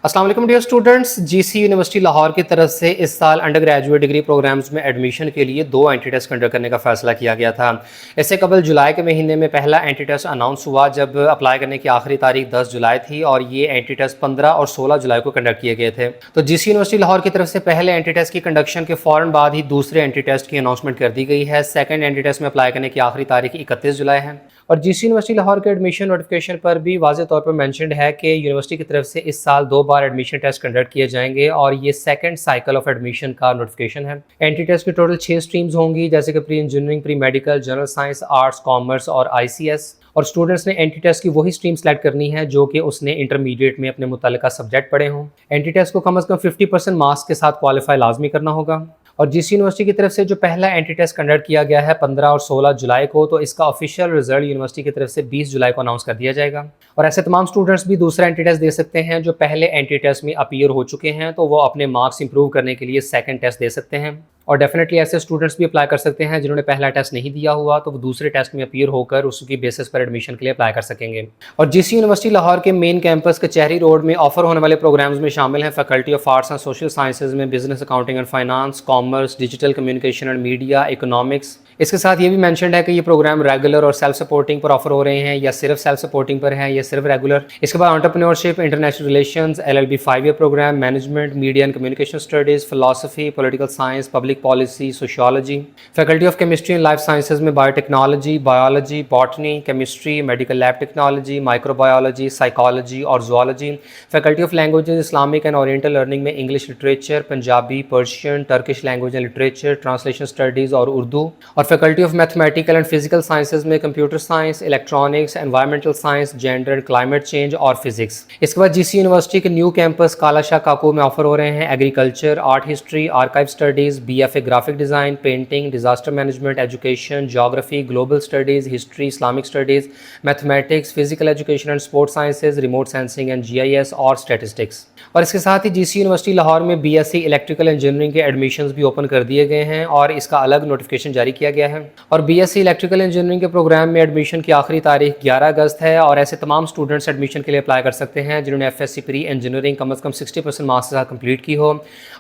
अस्सलाम वालेकुम dear students. GC university Lahore की तरफ से इस साल अंडर ग्रेजुएट डिग्री प्रोग्राम्स में एडमिशन के लिए 2 एंट्री टेस्ट कंडक्ट करने का फैसला किया गया था। इससे कबल जुलाई के महीने में पहला एंट्री टेस्ट अनाउंस हुआ जब अप्लाई करने की आखिरी तारीख 10 जुलाई थी और ये एंट्री टेस्ट 15 और 16 जुलाई को कंडक्ट किए गए थे। तो जीसी यूनिवर्सिटी लाहौर की तरफ से पहले एंट्री टेस्ट की कंडक्शन के फ़ौरन बाद ही दूसरे एंट्री टेस्ट की अनाउंसमेंट कर दी गई है। सेकंड एंट्री टेस्ट में अप्लाई करने की आखिरी तारीख 31 जुलाई है और जीसी यूनिवर्सिटी लाहौर के एडमिशन नोटिफिकेशन पर भी वाज़ेह तौर पर मेंशन्ड है कि यूनिवर्सिटी की तरफ से इस साल 2 बार एडमिशन टेस्ट कंडक्ट किए जाएंगे और ये सेकंड साइकिल ऑफ एडमिशन का नोटिफिकेशन है। एंट्री टेस्ट की टोटल 6 स्ट्रीम्स होंगी, जैसे कि pre engineering, pre medical, general science, arts, commerce और आईसीएस। और स्टूडेंट्स ने एंट्री टेस्ट की वही स्ट्रीम सेलेक्ट करनी है जो कि उसने इंटरमीडिएट में अपने मुतल्लिका सब्जेक्ट पढ़े हों। एंट्री टेस्ट को कम से कम 50% मार्क्स के साथ क्वालिफाई लाजमी करना होगा। और जीसी यूनिवर्सिटी की तरफ से जो पहला एंट्री टेस्ट कंडक्ट किया गया है 15 और 16 जुलाई को, तो इसका ऑफिशियल रिजल्ट यूनिवर्सिटी की तरफ से 20 जुलाई को अनाउंस कर दिया जाएगा। और ऐसे तमाम स्टूडेंट्स भी दूसरा एंट्री टेस्ट दे सकते हैं जो पहले एंट्री टेस्ट में अपीयर हो चुके हैं, तो वो अपने मार्क्स इंप्रूव करने के लिए सेकंड टेस्ट दे सकते हैं। और डेफिनेटली ऐसे स्टूडेंट्स भी अप्लाई कर सकते हैं जिन्होंने पहला टेस्ट नहीं दिया हुआ, तो वो दूसरे टेस्ट में अपीयर होकर उसकी बेसिस पर एडमिशन के लिए अप्लाई कर सकेंगे। और जीसी यूनिवर्सिटी लाहौर के मेन कैंपस कचहरी रोड में ऑफर होने वाले प्रोग्राम्स में शामिल हैं faculty of arts and social sciences में business accounting and finance, commerce, digital communication and media, economics. इसके साथ ये भी मेंशन्ड है कि ये प्रोग्राम रेगुलर और सेल्फ सपोर्टिंग पर ऑफर हो रहे हैं, या सिर्फ सेल्फ सपोर्टिंग पर है या सिर्फ रेगुलर। इसके बाद entrepreneurship, international relations, LLB 5 year programme, management, media and communication studies, philosophy, political science, public policy, sociology. Faculty of chemistry and life sciences में biotechnology, biology, botany, chemistry, medical lab technology, microbiology, psychology और zoology. Faculty of languages, Islamic and oriental learning में English literature, Punjabi, Persian, Turkish language and literature, translation studies और उर्दू। और faculty of mathematical and physical sciences में computer science, electronics, environmental science, gender and climate change और physics. इसके बाद GC university के new campus काला शाह काकू में ऑफर हो रहे हैं agriculture, art history, archive studies, BFA graphic design, painting, disaster management, education, geography, global studies, history, Islamic studies, mathematics, physical education and sports sciences, remote sensing and GIS और statistics. और इसके साथ ही GC university Lahore में BSc electrical engineering के admissions भी open कर दिए गए हैं और इसका अलग नोटिफिकेशन जारी किया गया है। और बीएससी इलेक्ट्रिकल इंजीनियरिंग के प्रोग्राम में एडमिशन की आखिरी तारीख 11 अगस्त है और ऐसे तमाम स्टूडेंट्स एडमिशन के लिए अप्लाई कर सकते हैं जिन्होंने एफएससी प्री इंजीनियरिंग कम से कम 60% मार्क्स के साथ कंप्लीट की हो।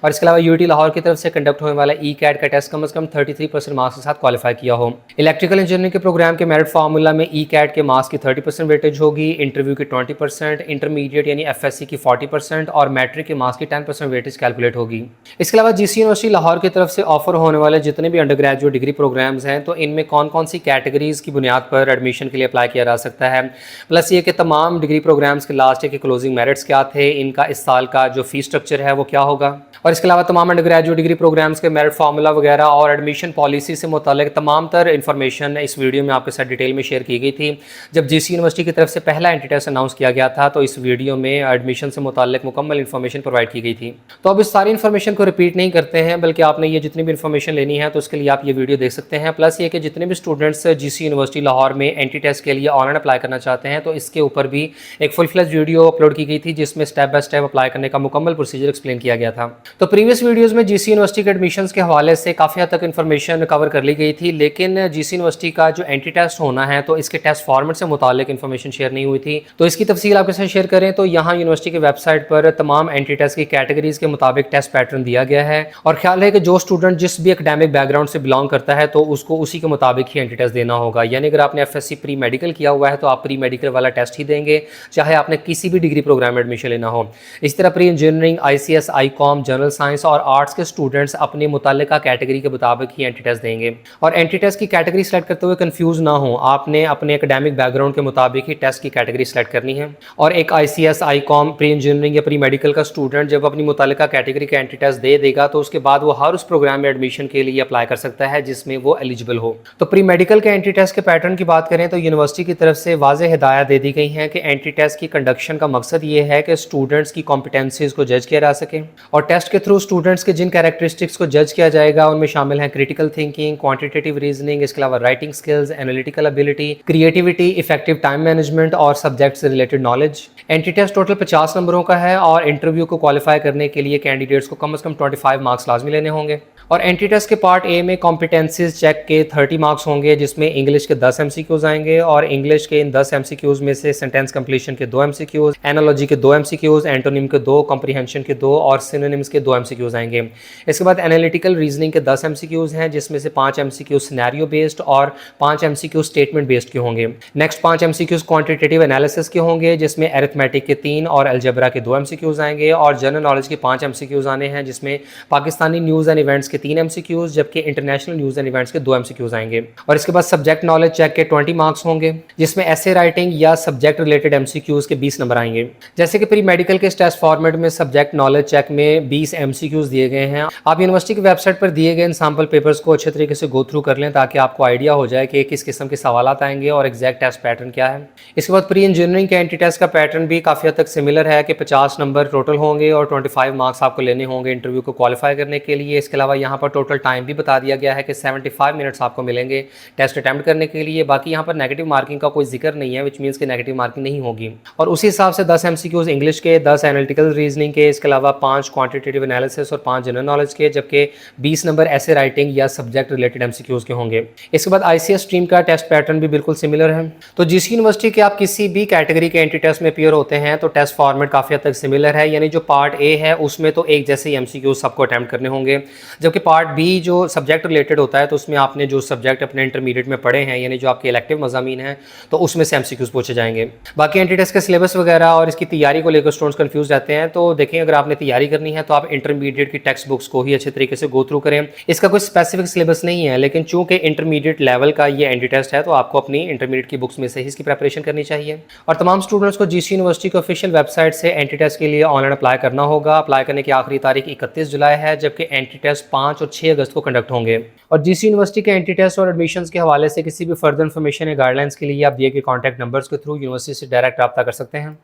और इसके अलावा यूटी लाहौर की तरफ से कंडक्ट होने वाला ई कैट का टेस्ट कम से कम 33% मार्क्स के साथ क्वालिफाई किया हो। इलेक्ट्रिकल इंजीनियरिंग के प्रोग्राम के मेरिट फार्मूला में ई कैट के मार्क्स की 30% वेटेज होगी, इंटरव्यू की 20%, इंटरमीडिएट यानी एफएससी की 40% और मैट्रिक के मार्क्स की 10% वेटेज कैलकुलेट होगी। इसके अलावा जीसी यूनिवर्सिटी लाहौर की तरफ से ऑफर होने वाले जितने भी अंडर ग्रेजुएट डिग्री प्रोग्राम्स हैं, तो इनमें कौन कौन सी कैटेगरीज़ की बुनियाद पर एडमिशन के लिए अप्लाई किया जा सकता है, प्लस ये कि तमाम डिग्री प्रोग्राम्स के लास्ट ईयर के क्लोजिंग मेरिट्स क्या थे, इनका इस साल का जो फीस स्ट्रक्चर है वो क्या होगा। और इसके अलावा तमाम अंडर ग्रेजुएट डिग्री प्रोग्राम्स के मेरिट फार्मूला वगैरह और एडमिशन पॉलिसी से मुतालिक तमाम तर इन्फॉर्मेशन इस वीडियो में आपके साथ डिटेल में शेयर की गई थी। जब जीसी यूनिवर्सिटी की तरफ से पहला एंट्री टेस्ट अनाउंस किया गया था तो इस वीडियो में एडमिशन से मुतालिक मुकम्मल इन्फॉर्मेशन प्रोवाइड की गई थी। तो अब इस सारी इन्फॉर्मेशन को रिपीट नहीं करते हैं, बल्कि आपने ये जितनी भी इन्फॉर्मेशन लेनी है तो उसके लिए आप ये वीडियो देख सकते हैं। प्लस ये कि जितने भी स्टूडेंट्स जीसी यूनिवर्सिटी लाहौर में एंट्री टेस्ट के लिए ऑनलाइन अप्लाई करना चाहते हैं तो इसके ऊपर भी एक फुल फ्लेज वीडियो अपलोड की गई थी जिसमें स्टेप बाय स्टेप अप्लाई करने का मुकम्मल प्रोसीजर एक्सप्लेन किया गया था। तो प्रीवियस वीडियोज़ में जीसी यूनिवर्सिटी के एडमिशन्स के हवाले से काफ़ी हद तक इन्फॉर्मेशन कवर कर ली गई थी, लेकिन जीसी यूनिवर्सिटी का जो एंट्री टेस्ट होना है तो इसके टेस्ट फॉर्मेट से मुतालिक इन्फॉर्मेशन शेयर नहीं हुई थी। तो इसकी तफसील आपके साथ शेयर करें तो यहाँ यूनिवर्सिटी की वेबसाइट पर तमाम एंट्री टेस्ट की कैटेगरीज के मुताबिक टेस्ट पैटर्न दिया गया है और ख्याल है कि जो स्टूडेंट जिस भी एकेडमिक बैकग्राउंड से बिलोंग करता है तो उसको उसी के मुताबिक ही एंट्री टेस्ट देना होगा। यानी अगर आपने एफएससी प्री मेडिकल किया हुआ है तो आप प्री मेडिकल वाला टेस्ट ही देंगे, चाहे आपने किसी भी डिग्री प्रोग्राम में एडमिशन लेना हो। इस तरह pre engineering, ICS, Icom, general science और आर्ट्स के स्टूडेंट्स अपने मुताल्लिका कैटेगरी के मुताबिक ही एंट्री टेस्ट देंगे। और एंट्री टेस्ट की कैटेगरी सेलेक्ट करते हुए कंफ्यूज ना हो, आपने अपने एकेडमिक बैकग्राउंड के मुताबिक ही टेस्ट की कैटेगरी सेलेक्ट करनी है। और एक आईसीएस, आईकॉम, प्री इंजीनियरिंग या प्री मेडिकल का स्टूडेंट जब अपनी मुताल्लिका कैटेगरी का एंट्री टेस्ट दे देगा तो उसके बाद वो हर उस प्रोग्राम में एडमिशन के लिए अप्लाई कर सकता है जिसमें वो एलिजिबल हो। तो प्री मेडिकल के एंट्री टेस्ट के पैटर्न की बात करें तो यूनिवर्सिटी की तरफ से वाज़ेह हिदायत दे दी गई हैं कि एंट्री टेस्ट की कंडक्शन का मकसद ये है कि स्टूडेंट्स की कॉम्पिटेंसीज को जज किया जा सके और टेस्ट के थ्रू स्टूडेंट्स के जिन कैरेक्टरिस्टिक्स को जज किया जाएगा उनमें शामिल हैं क्रिटिकल थिंकिंग, क्वांटिटेटिव रीजनिंग, इसके अलावा writing skills, analytical ability, creativity, effective time management और सब्जेक्ट से related knowledge. Entry test total 50 नंबरों का है और इंटरव्यू को क्वालिफाई करने के लिए कैंडिडेट्स को कम से कम 25 मार्क्स लाजमी लेने होंगे। और एंट्री टेस्ट के पार्ट ए में कॉम्पिटेंसीज चेक के 30 मार्क्स होंगे, जिसमें इंग्लिश के 10 एमसीक्यूज आएंगे और इंग्लिश के इन 10 एमसीक्यूज में से सेंटेंस कंप्लीशन के 2 एमसीक्यूज, एनालॉजी के 2 एमसीक्यूज, एंटोनिम के 2, कॉम्प्रिहेंशन के 2 और सिनोनिम्स के 2 एमसीक्यूज आएंगे। इसके बाद एनालिटिकल रीजनिंग के 10 एमसीक्यूज हैं, जिसमें से 5 एमसीक्यूज सिनेरियो बेस्ड और 5 एमसीक्यूज स्टेटमेंट बेस्ड के होंगे। नेक्स्ट 5 एमसीक्यूज क्वांटिटेटिव एनालिसिस के होंगे, जिसमें अरिथमेटिक के 3 और अलजेब्रा के 2 एमसीक्यूज आएंगे और जनरल नॉलेज के 5 एमसीक्यूज आने हैं, जिसमें पाकिस्तानी न्यूज़ एंड इवेंट्स के 3 एमसीक्यूज जबकि इंटरनेशनल न्यूज़ एंड इवेंट्स के 2 एमसीक्यूज आएंगे। और इसके बाद सब्जेक्ट नॉलेज चेक के 20 मार्क्स होंगे, जिसमें ऐसे राइटिंग या सब्जेक्ट रिलेटेड एमसीक्यूज के 20 नंबर आएंगे। जैसे कि प्री मेडिकल के टेस्ट फॉर्मेट में सब्जेक्ट नॉलेज चेक में 20 एमसीक्यूज दिए गए हैं। आप यूनिवर्सिटी की वेबसाइट पर दिए गए इन सैम्पल पेपर्स को अच्छे तरीके से गो थ्रू कर लें, ताकि आपको आइडिया हो जाए कि किस किस्म के सवालात आएंगे और एग्जैक्ट टेस्ट पैटर्न क्या है। इसके बाद प्री इंजीनियरिंग के एंटी टेस्ट का पैटर्न भी काफ़ी हद तक सिमिलर है कि 50 नंबर टोटल होंगे और 25 मार्क्स आपको लेने होंगे इंटरव्यू को क्वालिफाई करने के लिए। इसके अलावा यहाँ पर टोटल टाइम भी बता दिया गया है कि 75 मिनट्स आपको मिलेंगे टेस्ट अटैम्प्ट करने के लिए। बाकी यहाँ पर नेगेटिव मार्किंग का कोई जिक्र नहीं है, विच मीन्स कि नेगेटिव मार्किंग नहीं होगी। और उसी हिसाब से 10 एमसीक्यूज इंग्लिश के, 10 एनालिटिकल रीजनिंग के, इसके अलावा 5 क्वांटिटेटिव एनालिसिस और 5 जनरल नॉलेज के, जबकि 20 नंबर ऐसे राइटिंग या सब्जेक्ट रिलेटेड एमसीक्यूज के होंगे। इसके बाद आईसीएस स्ट्रीम का टेस्ट पैटर्न भी बिल्कुल सिमिलर है। तो जिस यूनिवर्सिटी के आप किसी भी कैटेगरी के एंट्री टेस्ट में अपीयर होते हैं तो टेस्ट फॉर्मेट काफ़ी हद तक सिमिलर है, यानी जो पार्ट ए है उसमें तो एक जैसे ही एमसीक्यूज सबको अटैम्प्ट करने होंगे, जबकि पार्ट बी जो सब्जेक्ट रिलेटेड होता है तो उसमें आपने जो सब्जेक्ट अपने इंटरमीडिएट में पढ़े हैं, यानी जो आपके इलेक्टिव मज़ामीन हैं, तो उसमें से एमसीक्यूज पूछे जाएंगे। बाकी एंट्री टेस्ट का सिलेबस वगैरह और इसकी तैयारी को लेकर स्टूडेंट्स कंफ्यूज रहते हैं, तो देखें अगर आपने तैयारी करनी है तो आप इंटरमीडिएट की टेक्स्ट बुक्स को ही अच्छे तरीके से गो थ्रू करें। इसका कोई स्पेसिफिक सिलेबस नहीं है, लेकिन चूंकि इंटरमीडिएट लेवल का ये एंट्री टेस्ट है तो आपको अपनी इंटरमीडिएट की बुक्स में से ही इसकी प्रिपरेशन करनी चाहिए। और तमाम स्टूडेंट्स को जीसी यूनिवर्सिटी की ऑफिशियल वेबसाइट से एंट्री टेस्ट के लिए ऑनलाइन अप्लाई करना होगा। अप्लाई करने की आखिरी तारीख 31 जुलाई है, जबकि एंट्री टेस्ट 5 और 6 अगस्त को कंडक्ट होंगे। और जीसी यूनिवर्सिटी के एंट्री टेस्ट और एडमिशंस के हवाले से किसी भी फर्दर इन्फॉर्मेशन या गाइडलाइंस के लिए आप दिए गए कॉन्टैक्ट नंबर्स के थ्रू यूनिवर्सिटी से डायरेक्ट रब्ता कर सकते हैं।